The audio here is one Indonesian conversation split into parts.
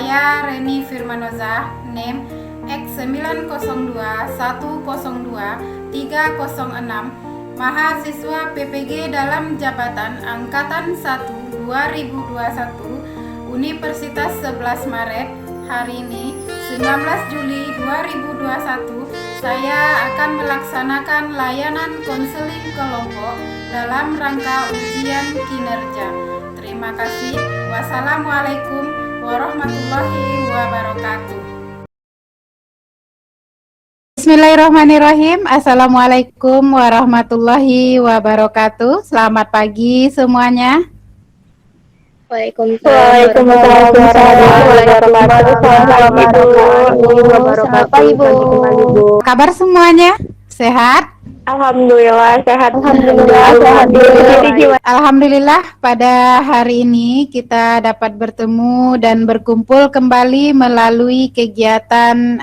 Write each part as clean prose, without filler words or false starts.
Saya Reni Firmanoza, NEM X902102306, mahasiswa PPG dalam jabatan Angkatan 1 2021 Universitas 11 Maret. Hari ini 19 Juli 2021 saya akan melaksanakan layanan konseling kelompok dalam rangka ujian kinerja. Terima kasih. Wassalamualaikum warahmatullahi wabarakatuh. Bismillahirrahmanirrahim. Assalamualaikum warahmatullahi wabarakatuh. Selamat pagi semuanya. Waalaikumsalam warahmatullahi wabarakatuh. Ibu. Kabar semuanya? Sehat? Alhamdulillah sehat. Alhamdulillah pada hari ini kita dapat bertemu dan berkumpul kembali melalui kegiatan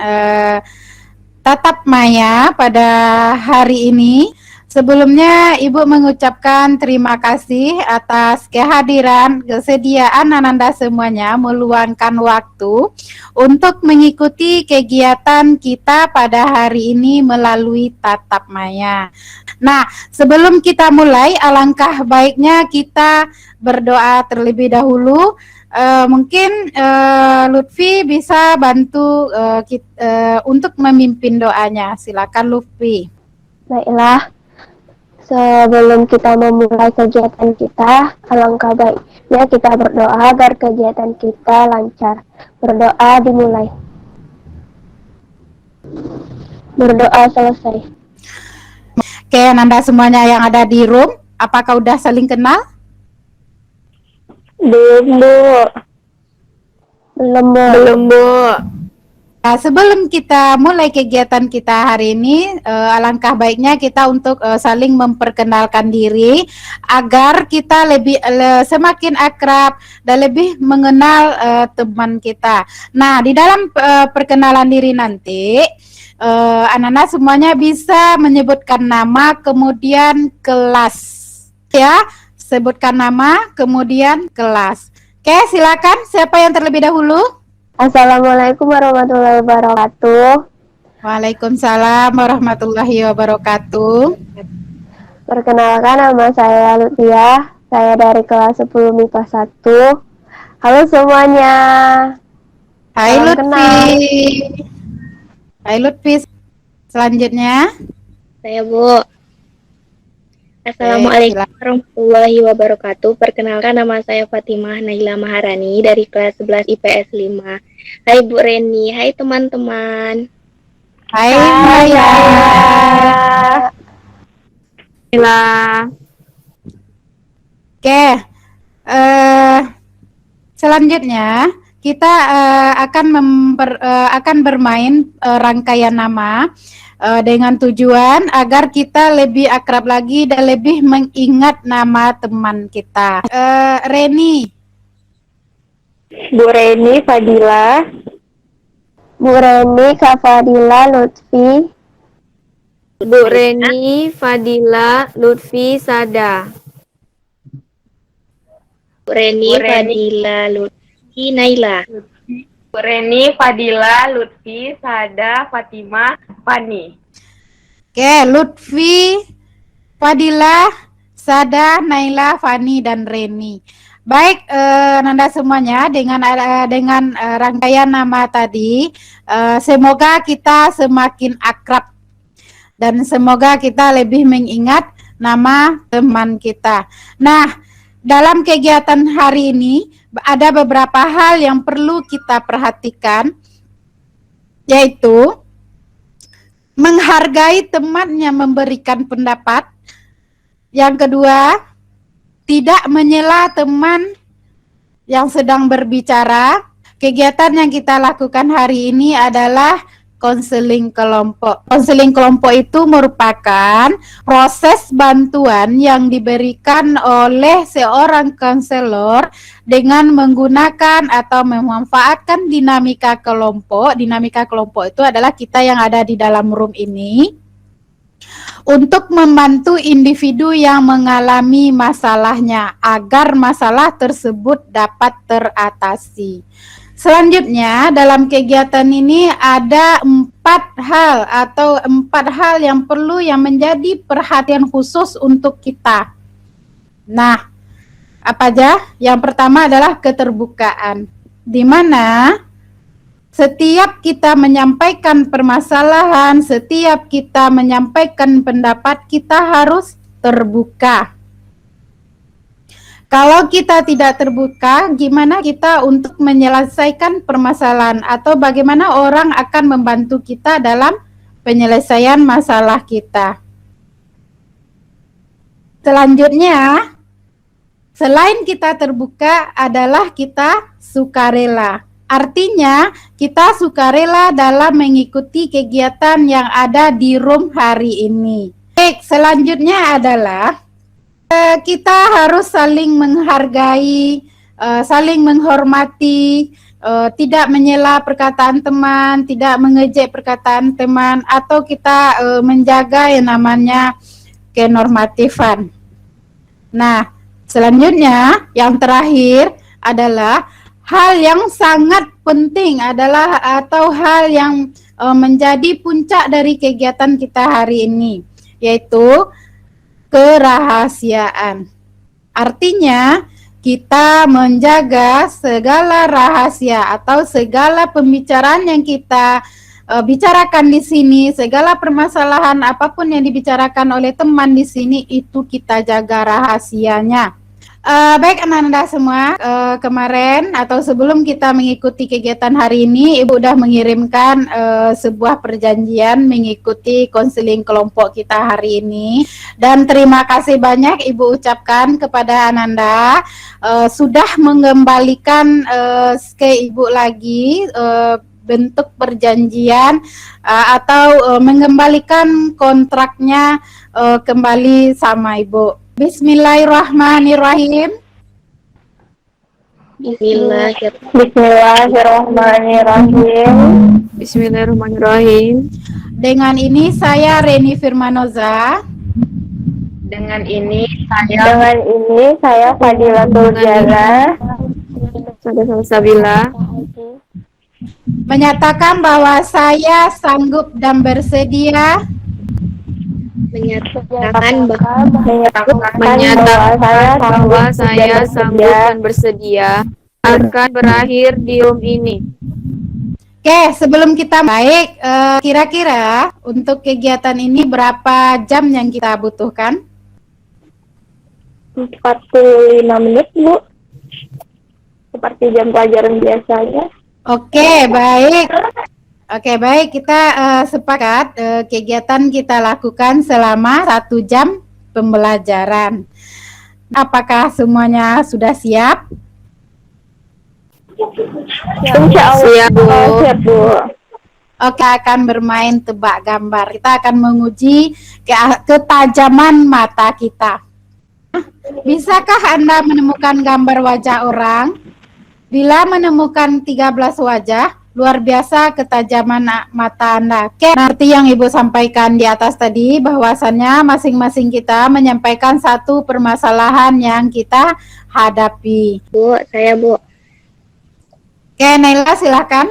tatap maya pada hari ini. Sebelumnya Ibu mengucapkan terima kasih atas kehadiran, kesediaan Ananda semuanya meluangkan waktu untuk mengikuti kegiatan kita pada hari ini melalui tatap maya. Nah, sebelum kita mulai, alangkah baiknya kita berdoa terlebih dahulu. Mungkin Lutfi bisa bantu untuk memimpin doanya. Silakan Lutfi. Baiklah, sebelum kita memulai kegiatan kita, alangkah baiknya kita berdoa agar kegiatan kita lancar. Berdoa dimulai. Berdoa selesai. Oke, Nanda semuanya yang ada di room, apakah udah saling kenal? Belum, Bu. Nah, sebelum kita mulai kegiatan kita hari ini, alangkah baiknya kita untuk saling memperkenalkan diri agar kita lebih semakin akrab dan lebih mengenal teman kita. Nah, di dalam perkenalan diri nanti, anak-anak semuanya bisa menyebutkan nama kemudian kelas, ya. Sebutkan nama kemudian kelas. Oke, silakan. Siapa yang terlebih dahulu? Assalamualaikum warahmatullahi wabarakatuh. Waalaikumsalam warahmatullahi wabarakatuh. Perkenalkan, nama saya Lutfiah. Saya dari kelas 10 MIPA 1. Halo semuanya. Hai Salam Lutfi. kenal. Hai Lutfi. Selanjutnya saya Bu. Assalamualaikum warahmatullahi wabarakatuh. Perkenalkan, nama saya Fatimah Naila Maharani dari kelas 11 IPS 5. Hai Bu Reni, hai teman-teman. Hai Maya. Oke. Selanjutnya kita akan bermain rangkaian nama dengan tujuan agar kita lebih akrab lagi dan lebih mengingat nama teman kita. Reni. Bu Reni Fadila. Bu Reni Kak Fadila Lutfi. Bu Reni Fadila Lutfi Sada. Bu Reni Fadila Lutfi Naila. Bu Reni Fadila Lutfi Sada Fatimah Fani. Oke, Lutfi, Fadila, Sada, Naila, Fani, dan Reni. Baik, Nanda semuanya, dengan rangkaian nama tadi, semoga kita semakin akrab dan semoga kita lebih mengingat nama teman kita. Nah, dalam kegiatan hari ini ada beberapa hal yang perlu kita perhatikan, yaitu menghargai teman yang memberikan pendapat. Yang kedua, tidak menyela teman yang sedang berbicara. Kegiatan yang kita lakukan hari ini adalah konseling kelompok. Konseling kelompok itu merupakan proses bantuan yang diberikan oleh seorang konselor dengan menggunakan atau memanfaatkan dinamika kelompok. Dinamika kelompok itu adalah kita yang ada di dalam room ini. untuk membantu individu yang mengalami masalahnya agar masalah tersebut dapat teratasi. Selanjutnya, dalam kegiatan ini ada 4 hal yang perlu yang menjadi perhatian khusus untuk kita. Nah, apa aja? Yang pertama adalah keterbukaan, di mana setiap kita menyampaikan permasalahan, setiap kita menyampaikan pendapat, kita harus terbuka. Kalau kita tidak terbuka, gimana kita untuk menyelesaikan permasalahan atau bagaimana orang akan membantu kita dalam penyelesaian masalah kita. Selanjutnya, selain kita terbuka adalah kita sukarela. Artinya, kita sukarela dalam mengikuti kegiatan yang ada di room hari ini. Baik, selanjutnya adalah kita harus saling menghargai, saling menghormati, tidak menyela perkataan teman, tidak mengejek perkataan teman, atau kita menjaga yang namanya kenormatifan. Nah, selanjutnya yang terakhir adalah hal yang sangat penting adalah atau hal yang menjadi puncak dari kegiatan kita hari ini, yaitu kerahasiaan. Artinya, kita menjaga segala rahasia atau segala pembicaraan yang kita bicarakan di sini, segala permasalahan apapun yang dibicarakan oleh teman di sini itu kita jaga rahasianya. Baik anak-anak semua, kemarin atau sebelum kita mengikuti kegiatan hari ini, Ibu sudah mengirimkan sebuah perjanjian mengikuti konseling kelompok kita hari ini. Dan terima kasih banyak Ibu ucapkan kepada Ananda sudah mengembalikan ke Ibu lagi bentuk perjanjian atau mengembalikan kontraknya kembali sama Ibu. Bismillahirrahmanirrahim. Bismillahirrahmanirrahim. Bismillahirrahmanirrahim. Dengan ini saya Reni Firmanoza. Dengan ini saya Fadila Turjana Saya Sabila Menyatakan bahwa saya sanggup dan bersedia Menyatakan bahwa saya sanggup dan bersedia akan berakhir di room ini. Oke, sebelum kita baik, kira-kira untuk kegiatan ini berapa jam yang kita butuhkan? 45 menit, Bu. Seperti jam pelajaran biasanya. Oke, baik. Oke, baik. Kita sepakat kegiatan kita lakukan selama 1 jam pembelajaran. Apakah semuanya sudah siap? Insya Allah Siap, Bu. siap, Bu. Oke, akan bermain tebak gambar. Kita akan menguji ketajaman mata kita. Bisakah Anda menemukan gambar wajah orang? Bila menemukan 13 wajah, luar biasa ketajaman mata Anda. Oke, arti yang Ibu sampaikan di atas tadi, bahwasannya masing-masing kita menyampaikan satu permasalahan yang kita hadapi. Bu, saya Bu. Oke, Naila silakan.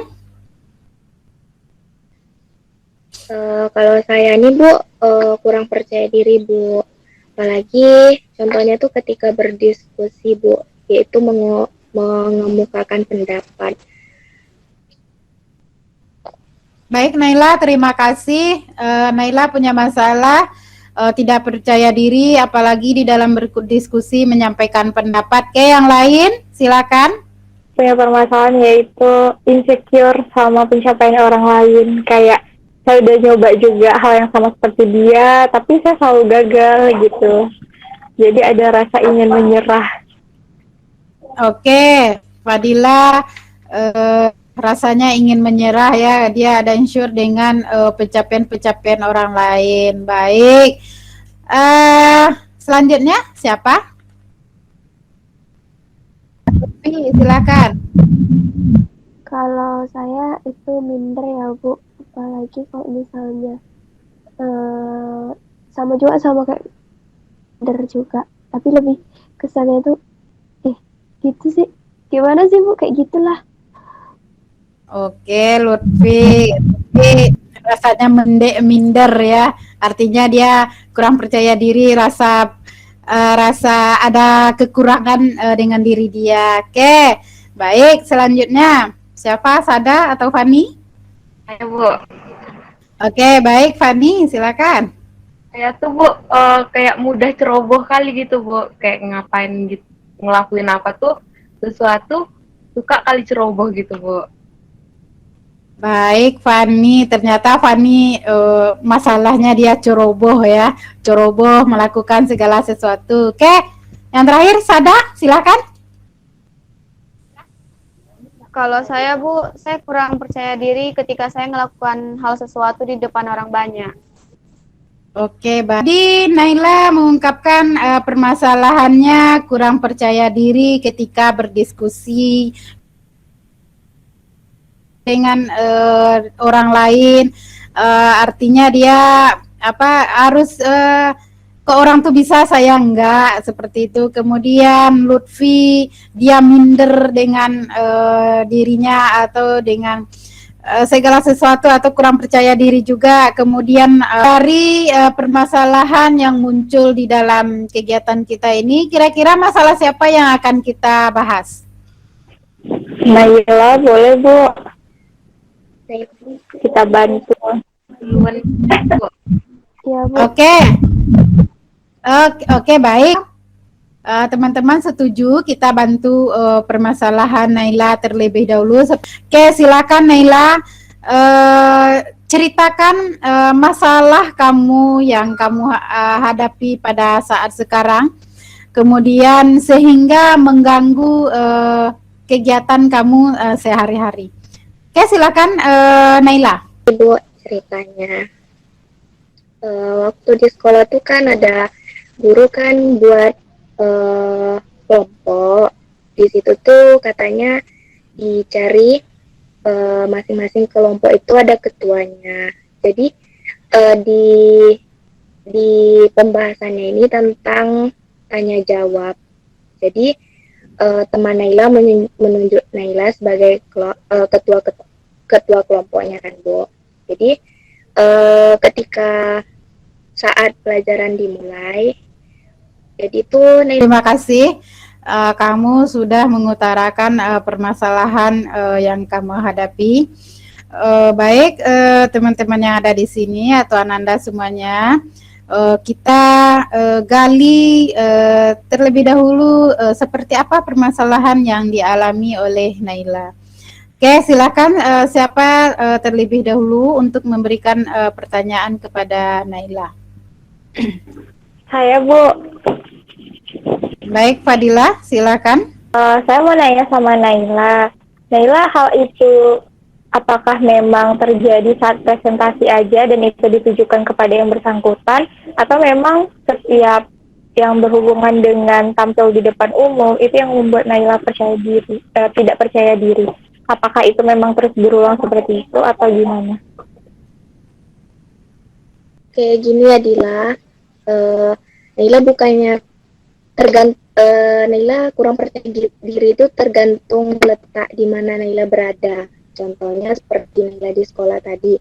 Kalau saya nih Bu, kurang percaya diri Bu. Apalagi contohnya tuh ketika berdiskusi Bu, yaitu mengemukakan pendapat. Baik Naila, terima kasih. Naila punya masalah tidak percaya diri, apalagi di dalam berdiskusi menyampaikan pendapat. Oke, yang lain silakan. Punya permasalahan yaitu insecure sama pencapaian orang lain. Kayak saya udah nyoba juga hal yang sama seperti dia, tapi saya selalu gagal gitu. Jadi ada rasa ingin menyerah. Oke, Fadila rasanya ingin menyerah ya, dia ada insecure dengan pencapaian-pencapaian orang lain. Baik, selanjutnya siapa? Silakan. Kalau saya itu minder ya Bu, apalagi kalau misalnya sama juga sama kayak Der juga, tapi lebih kesannya tuh gitu sih, gimana sih Bu, kayak gitulah. Oke, Lutfi. Lutfi rasanya minder ya. Artinya dia kurang percaya diri, rasa ada kekurangan dengan diri dia. Oke, baik. Selanjutnya siapa? Sada atau Fani? Saya Bu, Oke, baik Fani, silakan. saya tuh Bu kayak mudah ceroboh kali gitu Bu, kayak ngapain gitu, ngelakuin apa tuh sesuatu suka kali ceroboh gitu Bu. Baik, Fani. Ternyata Fani masalahnya dia ceroboh ya, ceroboh melakukan segala sesuatu. Oke, yang terakhir Sada, silakan. Kalau saya, Bu, saya kurang percaya diri ketika saya melakukan hal sesuatu di depan orang banyak. Oke, baik. Jadi Naila mengungkapkan permasalahannya kurang percaya diri ketika berdiskusi dengan orang lain. Artinya dia harus ke orang tuh bisa, saya enggak seperti itu. Kemudian Lutfi dia minder dengan dirinya atau dengan segala sesuatu atau kurang percaya diri juga. Kemudian dari permasalahan yang muncul di dalam kegiatan kita ini, kira-kira masalah siapa yang akan kita bahas? Naila, boleh Bu, kita bantu. Duluan Bu. Ya Bu. Oke. Oke, baik. Teman-teman setuju kita bantu permasalahan Naila terlebih dahulu. Oke, silakan Naila, ceritakan masalah kamu yang kamu hadapi pada saat sekarang, kemudian sehingga mengganggu kegiatan kamu sehari-hari. Oke, silakan Naila. Ibu ceritanya, waktu di sekolah tuh kan ada guru kan buat kelompok. Di situ tuh katanya dicari masing-masing kelompok itu ada ketuanya. Jadi di pembahasannya ini tentang tanya jawab. Jadi teman Naila menunjuk Naila sebagai ketua kelompoknya kan Bu. Jadi ketika saat pelajaran dimulai, jadi tuh Terima kasih. Kamu sudah mengutarakan permasalahan yang kamu hadapi. Baik, teman-teman yang ada di sini atau Ananda semuanya, kita gali terlebih dahulu seperti apa permasalahan yang dialami oleh Naila. Oke, silakan siapa terlebih dahulu untuk memberikan pertanyaan kepada Naila. Saya Bu, Baik, Fadila, silakan. saya mau nanya sama Naila. Naila, hal itu apakah memang terjadi saat presentasi aja dan itu ditujukan kepada yang bersangkutan, atau memang setiap yang berhubungan dengan tampil di depan umum itu yang membuat Naila tidak percaya diri? Apakah itu memang terus berulang seperti itu atau gimana? kayak gini ya Dila, Naila bukannya Naila kurang percaya diri itu tergantung letak di mana Naila berada. Contohnya seperti Naila di sekolah tadi.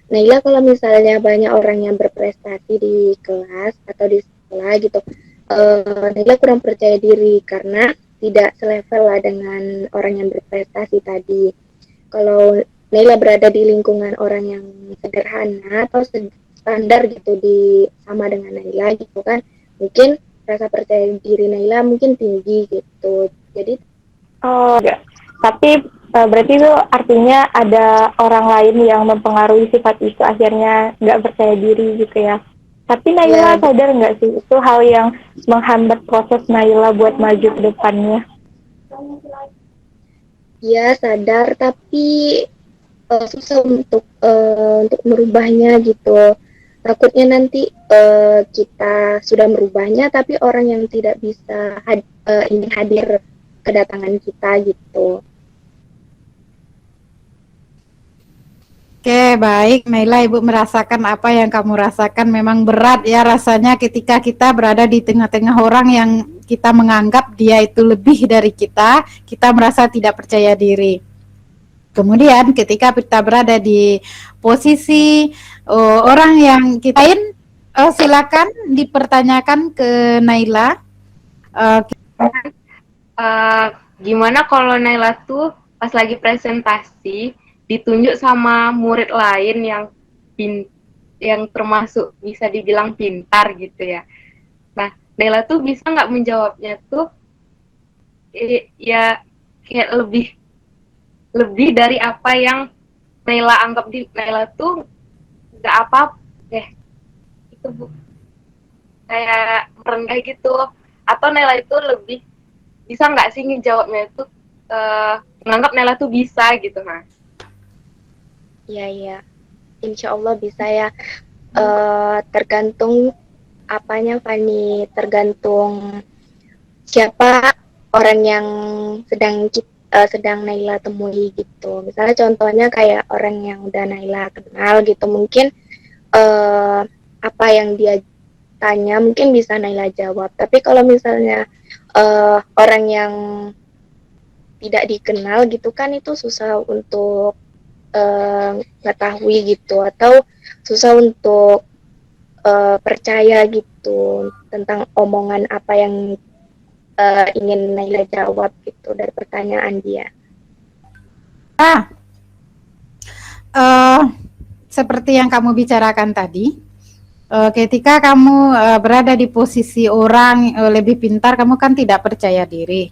Naila kalau misalnya banyak orang yang berprestasi di kelas atau di sekolah gitu, Naila kurang percaya diri karena tidak selevel lah dengan orang yang berprestasi tadi. Kalau Naila berada di lingkungan orang yang sederhana atau standar gitu sama dengan Naila gitu kan, mungkin rasa percaya diri Naila mungkin tinggi gitu. Jadi Enggak. Tapi berarti itu artinya ada orang lain yang mempengaruhi sifat itu, akhirnya nggak percaya diri gitu ya. Tapi Naila sadar nggak sih itu hal yang menghambat proses Naila buat maju ke depannya? ya sadar, tapi susah untuk merubahnya gitu. Takutnya nanti kita sudah merubahnya, tapi orang yang tidak bisa ingin hadir kedatangan kita gitu. Oke, Oke, baik. Naila, Ibu merasakan apa yang kamu rasakan. Memang berat ya rasanya ketika kita berada di tengah-tengah orang yang kita menganggap dia itu lebih dari kita merasa tidak percaya diri. Kemudian ketika kita berada di posisi orang yang kita silakan dipertanyakan ke Naila. Eh, Gimana kalau Naila tuh pas lagi presentasi ditunjuk sama murid lain yang termasuk bisa dibilang pintar gitu ya. Nah, Naila tuh bisa nggak menjawabnya tuh ya kayak lebih dari apa yang Naila anggap di Naila tuh nggak apa itu bu kayak merendah gitu, atau Naila itu lebih bisa nggak sih ngejawabnya itu menganggap Naila tuh bisa gitu. Nah, Iya, iya. Insya Allah bisa ya. Tergantung apanya, Fani. Tergantung siapa orang yang sedang Naila temui gitu. Misalnya contohnya kayak orang yang udah Naila kenal gitu, mungkin apa yang dia tanya mungkin bisa Naila jawab. Tapi kalau misalnya orang yang tidak dikenal gitu kan, itu susah untuk mengetahui gitu, atau susah untuk percaya gitu tentang omongan apa yang ingin Naila jawab gitu dari pertanyaan dia. Seperti yang kamu bicarakan tadi, ketika kamu berada di posisi orang lebih pintar, kamu kan tidak percaya diri.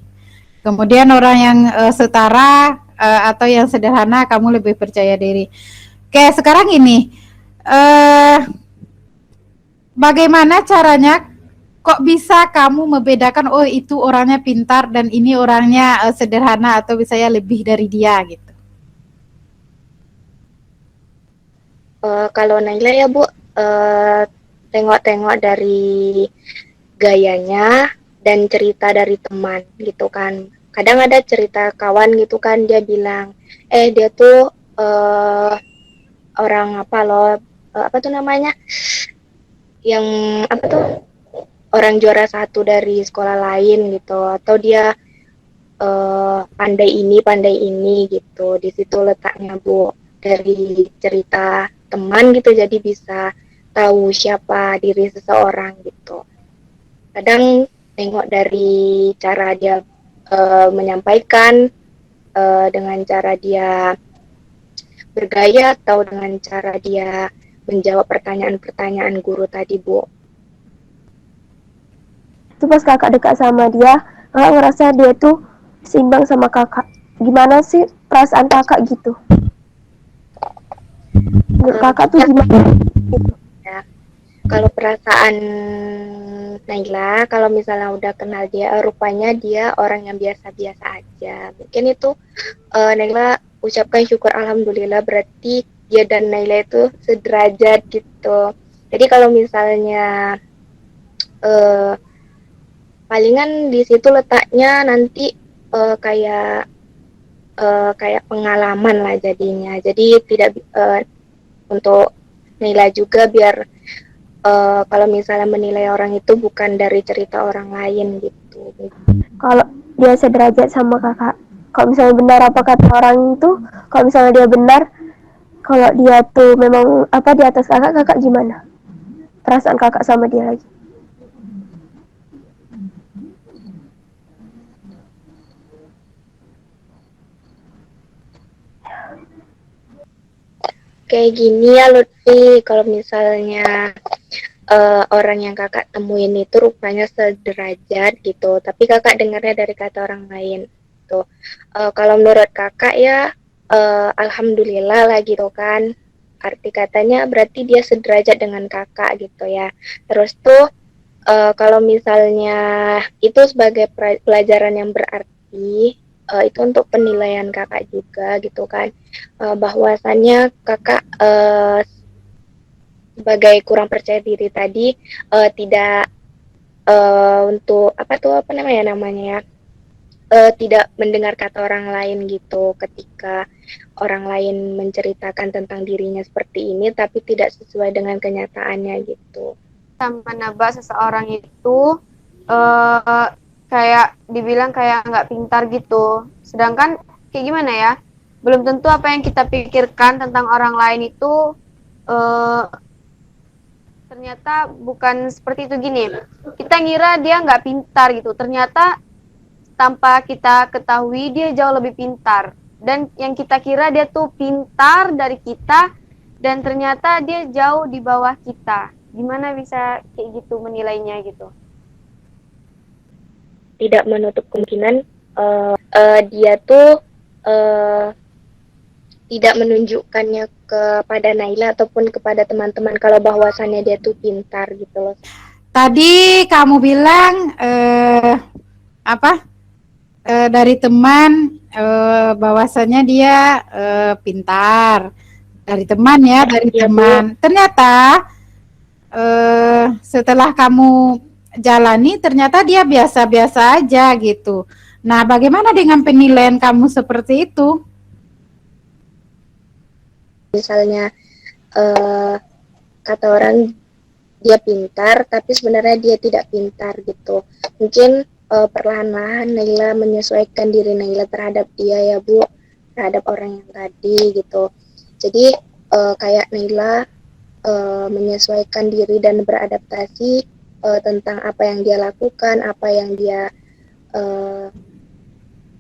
Kemudian orang yang setara atau yang sederhana, kamu lebih percaya diri. Kayak sekarang ini, bagaimana caranya? Kok bisa kamu membedakan, oh itu orangnya pintar dan ini orangnya sederhana atau misalnya lebih dari dia gitu? Kalau Naila ya Bu, tengok-tengok dari gayanya dan cerita dari teman gitu kan. Kadang ada cerita kawan gitu kan, dia bilang, dia tuh orang apa loh, apa tuh namanya, yang apa tuh, orang juara satu dari sekolah lain gitu, atau dia pandai ini gitu. Di situ letaknya Bu, dari cerita teman gitu, jadi bisa tahu siapa diri seseorang gitu. Kadang tengok dari cara dia menyampaikan, dengan cara dia bergaya, atau dengan cara dia menjawab pertanyaan-pertanyaan guru tadi Bu. Itu pas kakak dekat sama dia, kakak ngerasa dia tuh seimbang sama kakak. Gimana sih perasaan kakak gitu? Menurut kakak tuh gimana? Gitu. Ya, kalau perasaan Naila, kalau misalnya udah kenal dia, rupanya dia orang yang biasa-biasa aja. Mungkin itu Naila ucapkan syukur alhamdulillah, berarti dia dan Naila itu sederajat gitu. Jadi kalau misalnya palingan di situ letaknya nanti kayak pengalaman lah jadinya. Jadi tidak untuk Naila juga biar kalau misalnya menilai orang itu bukan dari cerita orang lain gitu. Kalau dia sederajat sama kakak, kalau misalnya benar apa kata orang itu, kalau misalnya dia benar, kalau dia tuh memang apa di atas kakak, kakak gimana? Perasaan kakak sama dia lagi. Kayak gini ya Lutfi, kalau misalnya orang yang kakak temuin itu rupanya sederajat gitu, tapi kakak dengarnya dari kata orang lain tuh. Kalau menurut kakak ya alhamdulillah lah gitu kan, arti katanya berarti dia sederajat dengan kakak gitu ya. Terus tuh kalau misalnya itu sebagai pelajaran yang berarti, itu untuk penilaian kakak juga gitu kan, bahwasannya kakak sebagai kurang percaya diri tadi tidak untuk apa namanya ya, tidak mendengar kata orang lain gitu ketika orang lain menceritakan tentang dirinya seperti ini tapi tidak sesuai dengan kenyataannya gitu. Menebak seseorang itu eh kayak dibilang kayak nggak pintar gitu. Sedangkan kayak gimana ya? Belum tentu apa yang kita pikirkan tentang orang lain itu eh ternyata bukan seperti itu gini. Kita ngira dia nggak pintar gitu. Ternyata tanpa kita ketahui dia jauh lebih pintar. Dan yang kita kira dia tuh pintar dari kita dan ternyata dia jauh di bawah kita. Gimana bisa kayak gitu menilainya gitu? Tidak menutup kemungkinan dia tuh tidak menunjukkannya kepada Naila ataupun kepada teman-teman kalau bahwasannya dia tuh pintar gitu loh. Tadi kamu bilang apa? Dari teman bahwasanya dia pintar. Dari teman ya, dari Iya, teman. Ternyata setelah kamu jalani ternyata dia biasa-biasa aja gitu. Nah, bagaimana dengan penilaian kamu seperti itu? Misalnya kata orang dia pintar tapi sebenarnya dia tidak pintar gitu. Mungkin perlahan-lahan Naila menyesuaikan diri Naila terhadap dia ya Bu, terhadap orang yang tadi gitu. Jadi kayak Naila menyesuaikan diri dan beradaptasi tentang apa yang dia lakukan, apa yang dia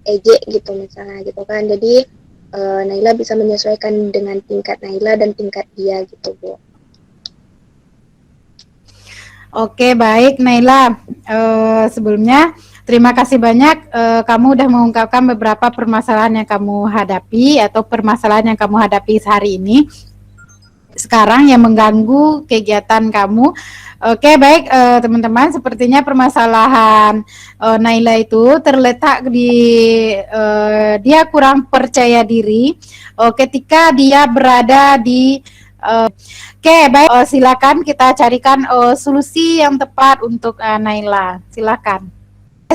ejek gitu misalnya gitu kan. Jadi Naila bisa menyesuaikan dengan tingkat Naila dan tingkat dia gitu Bu. Oke, baik Naila. Sebelumnya terima kasih banyak kamu udah mengungkapkan beberapa permasalahan yang kamu hadapi atau permasalahan yang kamu hadapi sehari ini. Sekarang yang mengganggu kegiatan kamu. Oke, baik teman-teman, sepertinya permasalahan Naila itu terletak di dia kurang percaya diri ketika dia berada di Oke, baik. Silakan kita carikan solusi yang tepat untuk Naila. Silakan.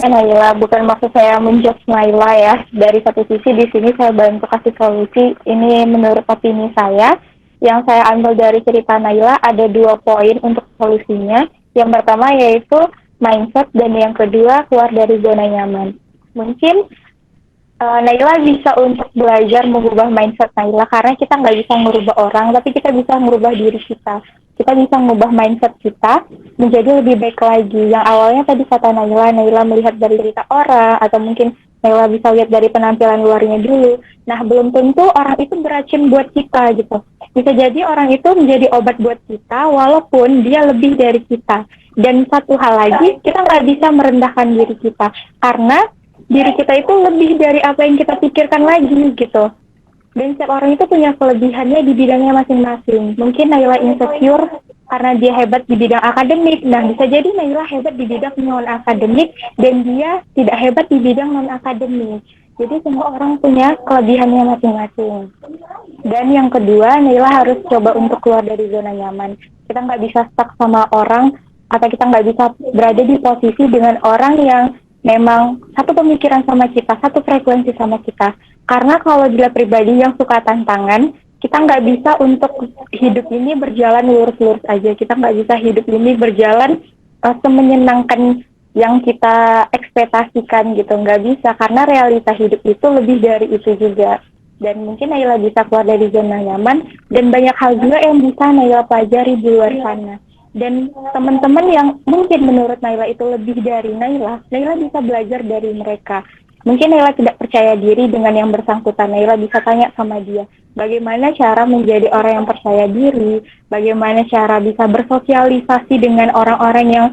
Naila, bukan maksud saya menjudge Naila ya. Dari satu sisi di sini saya bantu kasih solusi. Ini menurut opini saya. Yang saya ambil dari cerita Naila ada 2 poin untuk solusinya. Yang pertama yaitu mindset dan yang kedua keluar dari zona nyaman. Mungkin Naila bisa untuk belajar mengubah mindset Naila karena kita nggak bisa merubah orang, tapi kita bisa merubah diri kita. Kita bisa mengubah mindset kita menjadi lebih baik lagi. Yang awalnya tadi kata Naila melihat dari cerita orang atau mungkin Naila bisa lihat dari penampilan luarnya dulu. Nah, belum tentu orang itu beracun buat kita gitu. Bisa jadi orang itu menjadi obat buat kita walaupun dia lebih dari kita. Dan satu hal lagi, kita nggak bisa merendahkan diri kita karena diri kita itu lebih dari apa yang kita pikirkan lagi gitu. Dan setiap orang itu punya kelebihannya di bidangnya masing-masing. Mungkin Naila insecure karena dia hebat di bidang akademik. Nah, bisa jadi Naila hebat di bidang non-akademik dan dia tidak hebat di bidang non-akademik. Jadi semua orang punya kelebihannya masing-masing. Dan yang kedua, Naila harus coba untuk keluar dari zona nyaman. Kita nggak bisa stuck sama orang atau kita nggak bisa berada di posisi dengan orang yang memang satu pemikiran sama kita, satu frekuensi sama kita. Karena kalau dia pribadi yang suka tantangan, kita nggak bisa untuk hidup ini berjalan lurus-lurus aja. Kita nggak bisa hidup ini berjalan semenyenangkan yang kita ekspektasikan gitu. Nggak bisa, karena realita hidup itu lebih dari itu juga. Dan mungkin Naila bisa keluar dari zona nyaman, dan banyak hal juga yang bisa Naila pelajari di luar sana. Dan teman-teman yang mungkin menurut Naila itu lebih dari Naila bisa belajar dari mereka. Mungkin Naila tidak percaya diri dengan yang bersangkutan, Naila bisa tanya sama dia, bagaimana cara menjadi orang yang percaya diri, bagaimana cara bisa bersosialisasi dengan orang-orang yang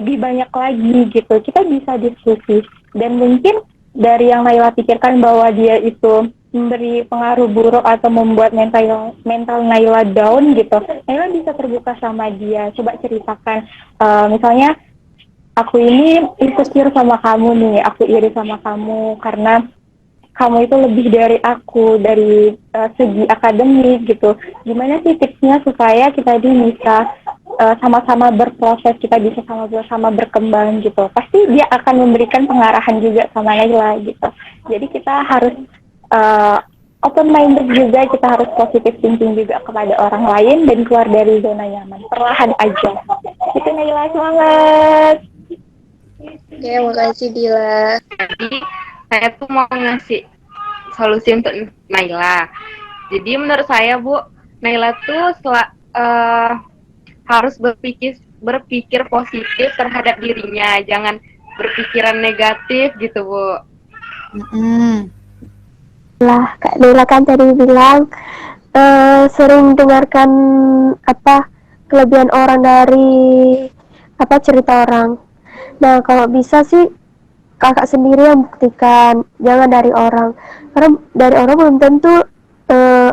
lebih banyak lagi gitu. Kita bisa diskusi. Dan mungkin dari yang Naila pikirkan bahwa dia itu memberi pengaruh buruk atau membuat mental Naila down gitu, Naila bisa terbuka sama dia, coba ceritakan misalnya, aku ini insecure sama kamu nih, aku iri sama kamu karena kamu itu lebih dari aku dari segi akademik gitu. Gimana sih tipsnya supaya kita bisa sama-sama berproses, kita bisa sama-sama berkembang gitu. Pasti dia akan memberikan pengarahan juga sama Naila gitu. Jadi kita harus open minded juga, kita harus positive thinking juga kepada orang lain dan keluar dari zona nyaman. Perlahan aja. Itu Naila, semangat. Oke, makasih Dila. Jadi saya tuh mau ngasih solusi untuk Naila. Jadi menurut saya Bu, Naila tuh harus berpikir positif terhadap dirinya, jangan berpikiran negatif gitu Bu. Lah, Kak Nela kan tadi bilang sering dengarkan apa kelebihan orang dari apa cerita orang. Nah, kalau bisa sih kakak sendiri yang buktikan, jangan dari orang. Karena dari orang belum tentu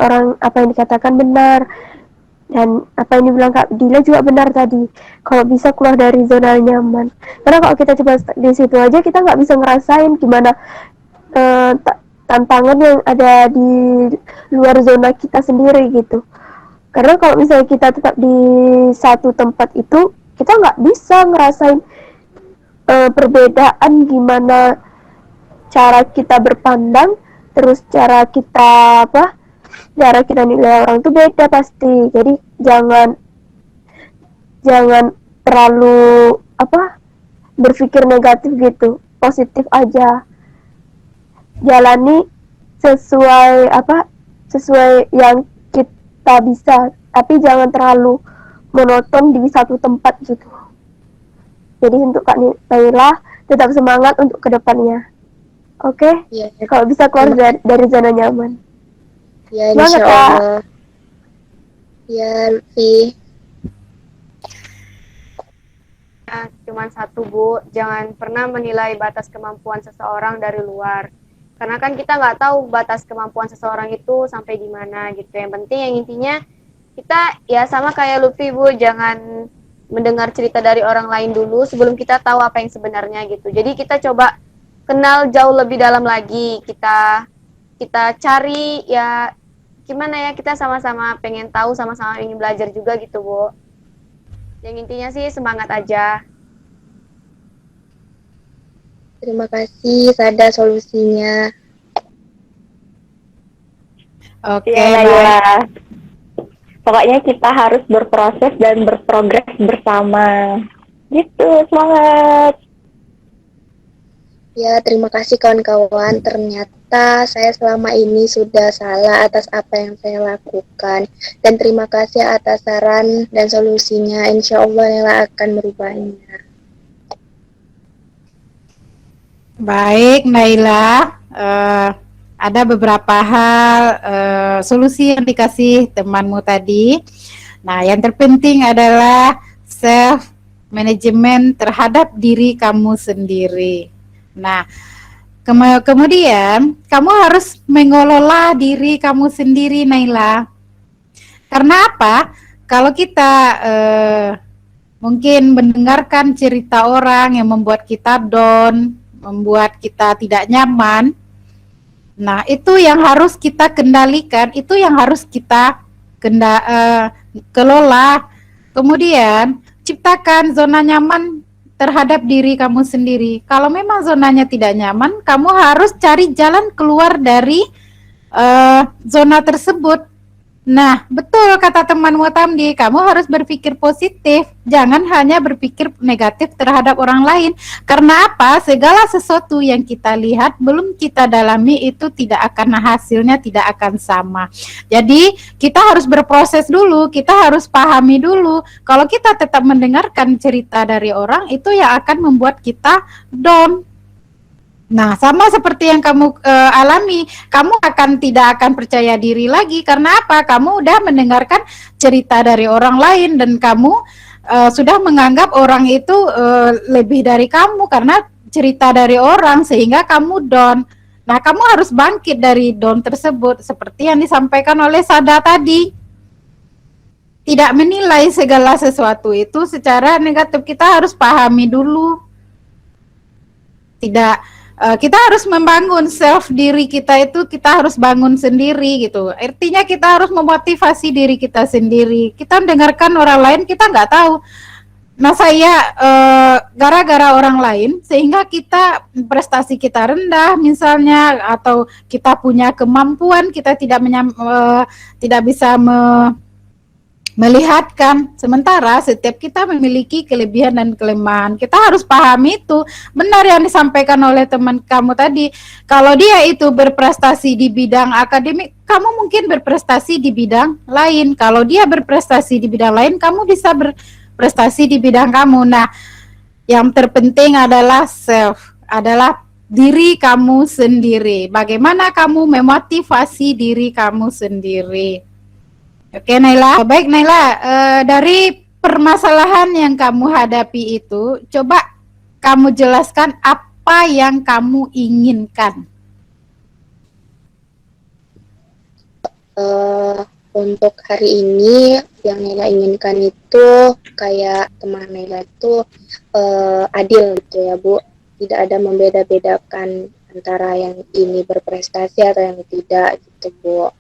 orang apa yang dikatakan benar. Dan apa yang dibilang Kak Dila juga benar tadi. Kalau bisa keluar dari zona nyaman. Karena kalau kita coba di situ aja, kita nggak bisa ngerasain gimana tantangan yang ada di luar zona kita sendiri gitu. Karena kalau misalnya kita tetap di satu tempat itu, kita nggak bisa ngerasain perbedaan gimana cara kita berpandang, terus cara kita nilai orang itu beda pasti. Jadi jangan terlalu berpikir negatif gitu, positif aja, jalani sesuai yang kita bisa, tapi jangan terlalu monoton di satu tempat gitu. Jadi untuk Kak Naila tetap semangat untuk kedepannya. Oke? Iya. Kalau bisa keluar dari zona nyaman. Ya, Semangat, insya Kak. Allah. Ya, Lutfi. Cuman satu Bu, jangan pernah menilai batas kemampuan seseorang dari luar. Karena kan kita nggak tahu batas kemampuan seseorang itu sampai di mana gitu. Yang penting, yang intinya kita ya sama kayak Lutfi Bu, jangan mendengar cerita dari orang lain dulu sebelum kita tahu apa yang sebenarnya gitu. Jadi kita coba kenal jauh lebih dalam lagi. Kita cari ya gimana ya, kita sama-sama pengen tahu, sama-sama ingin belajar juga gitu Bu. Yang intinya sih semangat aja. Terima kasih, Sada solusinya. Oke, Ya, baik. Naila. Pokoknya kita harus berproses dan berprogres bersama. Gitu, semangat. Ya, terima kasih kawan-kawan. Ternyata saya selama ini sudah salah atas apa yang saya lakukan. Dan terima kasih atas saran dan solusinya. Insya Allah Nela akan merubahnya. Baik, Naila. Ada beberapa hal solusi yang dikasih temanmu tadi. Nah, yang terpenting adalah self management terhadap diri kamu sendiri. Nah, kemudian kamu harus mengelola diri kamu sendiri, Naila. Karena apa? Kalau kita mungkin mendengarkan cerita orang yang membuat kita down, membuat kita tidak nyaman, nah itu yang harus kita kendalikan, itu yang harus kita kelola. Kemudian ciptakan zona nyaman terhadap diri kamu sendiri. Kalau memang zonanya tidak nyaman, kamu harus cari jalan keluar dari zona tersebut. Nah, betul kata temanmu Tamdi, kamu harus berpikir positif, jangan hanya berpikir negatif terhadap orang lain. Karena apa? Segala sesuatu yang kita lihat belum kita dalami itu tidak akan hasilnya tidak akan sama. Jadi, kita harus berproses dulu, kita harus pahami dulu. Kalau kita tetap mendengarkan cerita dari orang, itu yang akan membuat kita down. Nah, sama seperti yang kamu alami, kamu tidak akan percaya diri lagi. Karena apa? Kamu udah mendengarkan cerita dari orang lain dan kamu sudah menganggap orang itu lebih dari kamu karena cerita dari orang sehingga kamu down. Nah, kamu harus bangkit dari down tersebut seperti yang disampaikan oleh Sada tadi. Tidak menilai segala sesuatu itu secara negatif, kita harus pahami dulu. Tidak Kita harus membangun self diri kita itu, kita harus bangun sendiri gitu. Artinya kita harus memotivasi diri kita sendiri. Kita mendengarkan orang lain, kita nggak tahu. Nah saya gara-gara orang lain sehingga kita prestasi kita rendah misalnya, atau kita punya kemampuan kita tidak bisa melihatkan, sementara setiap kita memiliki kelebihan dan kelemahan. Kita harus pahami itu. Benar yang disampaikan oleh teman kamu tadi, kalau dia itu berprestasi di bidang akademik, kamu mungkin berprestasi di bidang lain. Kalau dia berprestasi di bidang lain, kamu bisa berprestasi di bidang kamu. Nah, yang terpenting adalah adalah diri kamu sendiri. Bagaimana kamu memotivasi diri kamu sendiri. Oke Naila, baik Naila, dari permasalahan yang kamu hadapi itu, coba kamu jelaskan apa yang kamu inginkan. Untuk hari ini yang Naila inginkan itu kayak teman Naila itu adil gitu ya Bu, tidak ada membeda-bedakan antara yang ini berprestasi atau yang tidak gitu Bu.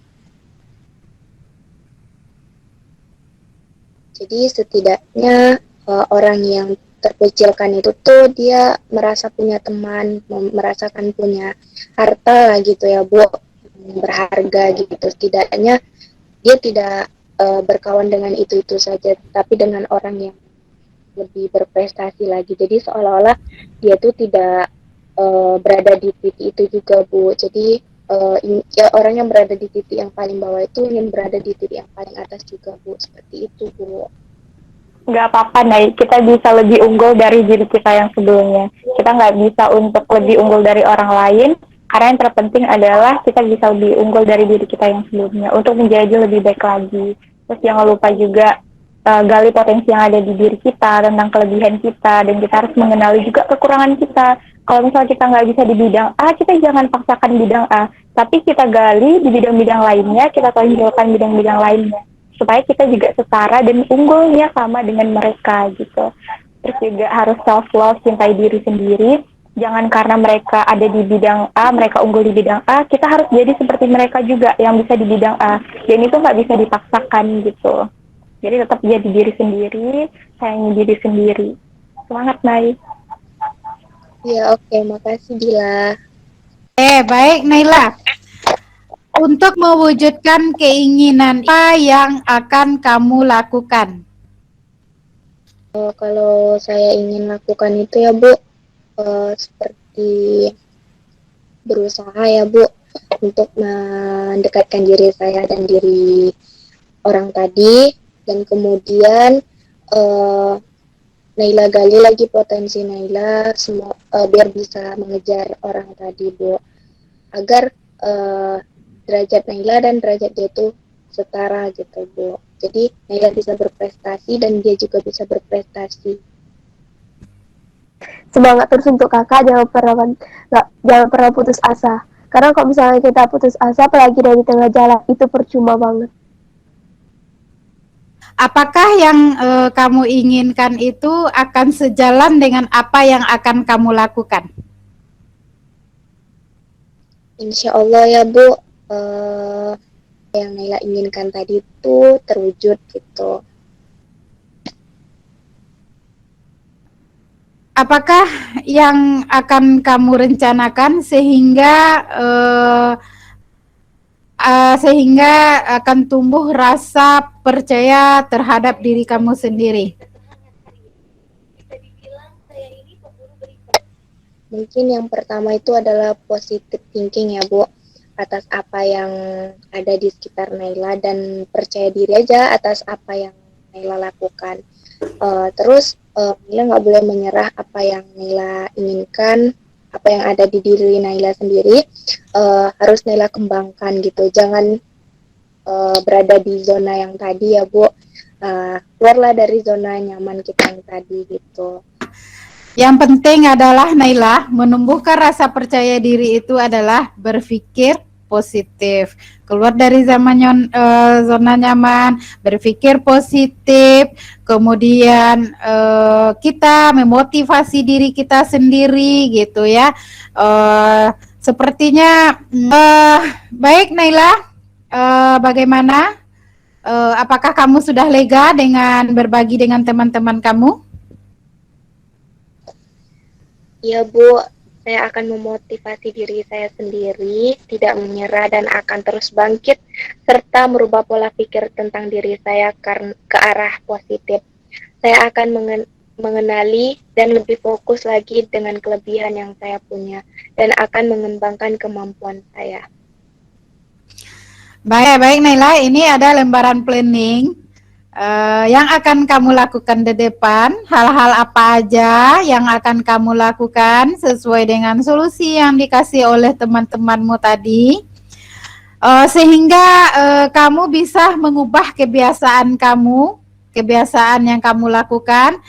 Jadi setidaknya orang yang terkucilkan itu tuh dia merasa punya teman, merasakan punya harta lah gitu ya Bu, berharga gitu. Setidaknya dia tidak berkawan dengan itu saja, tapi dengan orang yang lebih berprestasi lagi. Jadi seolah-olah dia tuh tidak berada di titik itu juga Bu. Jadi ya orang yang berada di titik yang paling bawah itu ingin berada di titik yang paling atas juga Bu, seperti itu Bu. Nggak apa-apa, Nay. Kita bisa lebih unggul dari diri kita yang sebelumnya. Kita nggak bisa untuk lebih unggul dari orang lain, karena yang terpenting adalah kita bisa lebih unggul dari diri kita yang sebelumnya untuk menjadi lebih baik lagi. Terus jangan lupa juga gali potensi yang ada di diri kita tentang kelebihan kita, dan kita harus mengenali juga kekurangan kita. Kalau misalnya kita nggak bisa di bidang A, kita jangan paksakan bidang A, tapi kita gali di bidang-bidang lainnya, kita tonjolkan bidang-bidang lainnya, supaya kita juga setara dan unggulnya sama dengan mereka gitu. Terus juga harus self love, cintai diri sendiri. Jangan karena mereka ada di bidang A, mereka unggul di bidang A, kita harus jadi seperti mereka juga yang bisa di bidang A. Dan itu nggak bisa dipaksakan gitu. Jadi tetap jadi diri sendiri, sayangi diri sendiri. Semangat, Nay. Ya oke, makasih Dila. Baik Naila. Untuk mewujudkan keinginan, apa yang akan kamu lakukan? Kalau saya ingin lakukan itu ya Bu, seperti berusaha ya Bu untuk mendekatkan diri saya dan diri orang tadi, dan kemudian Naila gali lagi potensi Naila semua biar bisa mengejar orang tadi Bu, agar derajat Naila dan derajat dia itu setara gitu Bu. Jadi Naila bisa berprestasi dan dia juga bisa berprestasi. Semangat terus untuk kakak, jangan pernah putus asa. Karena kalau misalnya kita putus asa, apalagi dari tengah jalan, itu percuma banget. Apakah yang kamu inginkan itu akan sejalan dengan apa yang akan kamu lakukan? Insya Allah ya Bu, yang Naila inginkan tadi itu terwujud gitu. Apakah yang akan kamu rencanakan sehingga akan tumbuh rasa percaya terhadap diri kamu sendiri? Mungkin yang pertama itu adalah positive thinking ya Bu, atas apa yang ada di sekitar Naila, dan percaya diri aja atas apa yang Naila lakukan. Terus Naila nggak boleh menyerah apa yang Naila inginkan, apa yang ada di diri Naila sendiri harus Naila kembangkan gitu. Jangan berada di zona yang tadi ya Bu, keluarlah dari zona nyaman kita yang tadi gitu. Yang penting adalah Naila, menumbuhkan rasa percaya diri itu adalah berpikir positif, keluar dari zona nyaman, berpikir positif, kemudian kita memotivasi diri kita sendiri gitu ya. Sepertinya baik Naila, bagaimana? Apakah kamu sudah lega dengan berbagi dengan teman-teman kamu? Ya Bu, saya akan memotivasi diri saya sendiri, tidak menyerah dan akan terus bangkit, serta merubah pola pikir tentang diri saya ke arah positif. Saya akan mengenali dan lebih fokus lagi dengan kelebihan yang saya punya, dan akan mengembangkan kemampuan saya. Baik Naila, ini ada lembaran planning yang akan kamu lakukan di depan. Hal-hal apa aja yang akan kamu lakukan sesuai dengan solusi yang dikasih oleh teman-temanmu tadi, sehingga kamu bisa mengubah kebiasaan yang kamu lakukan,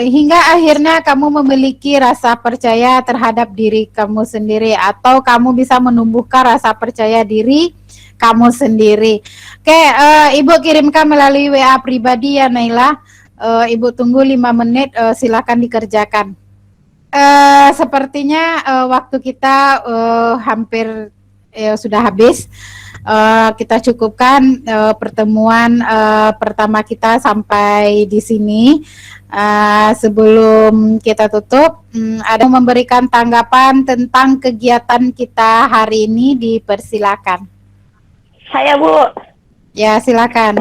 hingga akhirnya kamu memiliki rasa percaya terhadap diri kamu sendiri, atau kamu bisa menumbuhkan rasa percaya diri kamu sendiri. Oke, Ibu kirimkan melalui WA pribadi ya Naila. Ibu tunggu 5 menit, silakan dikerjakan. Sepertinya waktu kita hampir sudah habis. Kita cukupkan pertemuan pertama kita sampai di sini. Sebelum kita tutup, ada yang memberikan tanggapan tentang kegiatan kita hari ini, dipersilakan. Saya Bu, Ya, silakan.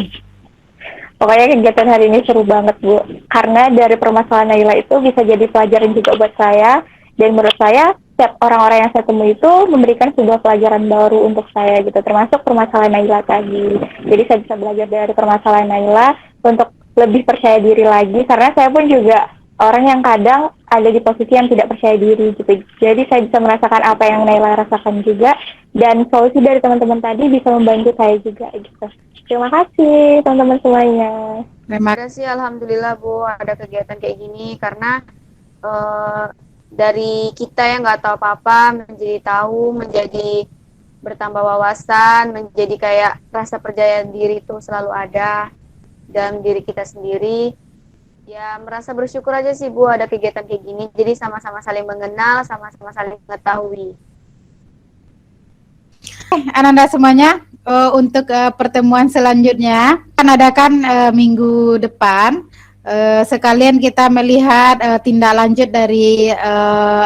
pokoknya kegiatan hari ini seru banget Bu, karena dari permasalahan Naila itu bisa jadi pelajaran juga buat saya, dan menurut saya setiap orang-orang yang saya temui itu memberikan sebuah pelajaran baru untuk saya gitu, termasuk permasalahan Naila tadi. Jadi saya bisa belajar dari permasalahan Naila untuk lebih percaya diri lagi, karena saya pun juga orang yang kadang ada di posisi yang tidak percaya diri gitu. Jadi saya bisa merasakan apa yang Naila rasakan juga, dan solusi dari teman-teman tadi bisa membantu saya juga gitu. Terima kasih teman-teman semuanya. Terima Ada sih alhamdulillah Bu ada kegiatan kayak gini, karena dari kita yang nggak tahu apa-apa menjadi tahu, menjadi bertambah wawasan, menjadi kayak rasa percaya diri itu selalu ada dalam diri kita sendiri. Ya merasa bersyukur aja sih Bu ada kegiatan kayak gini, jadi sama-sama saling mengenal, sama-sama saling mengetahui. Ananda semuanya, untuk pertemuan selanjutnya akan adakan minggu depan. Sekalian kita melihat tindak lanjut dari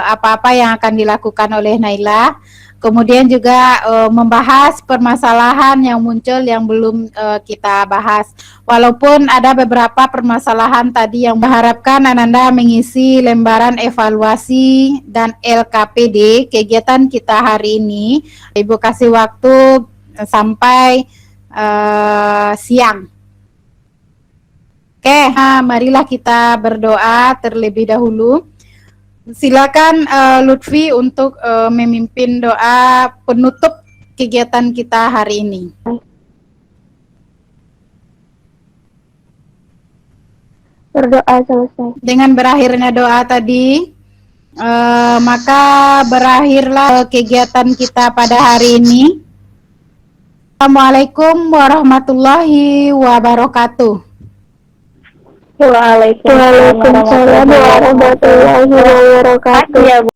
apa-apa yang akan dilakukan oleh Naila. Kemudian juga membahas permasalahan yang muncul yang belum kita bahas. Walaupun ada beberapa permasalahan tadi yang mengharapkan Ananda mengisi lembaran evaluasi dan LKPD kegiatan kita hari ini. Ibu kasih waktu sampai siang. Oke, marilah kita berdoa terlebih dahulu. Silakan Lutfi untuk memimpin doa penutup kegiatan kita hari ini. Berdoa selesai. Dengan berakhirnya doa tadi, maka berakhirlah kegiatan kita pada hari ini. Assalamualaikum warahmatullahi wabarakatuh. Waalaikumsalam Waalaikumsalam warahmatullahi wabarakatuh. Ya Bu.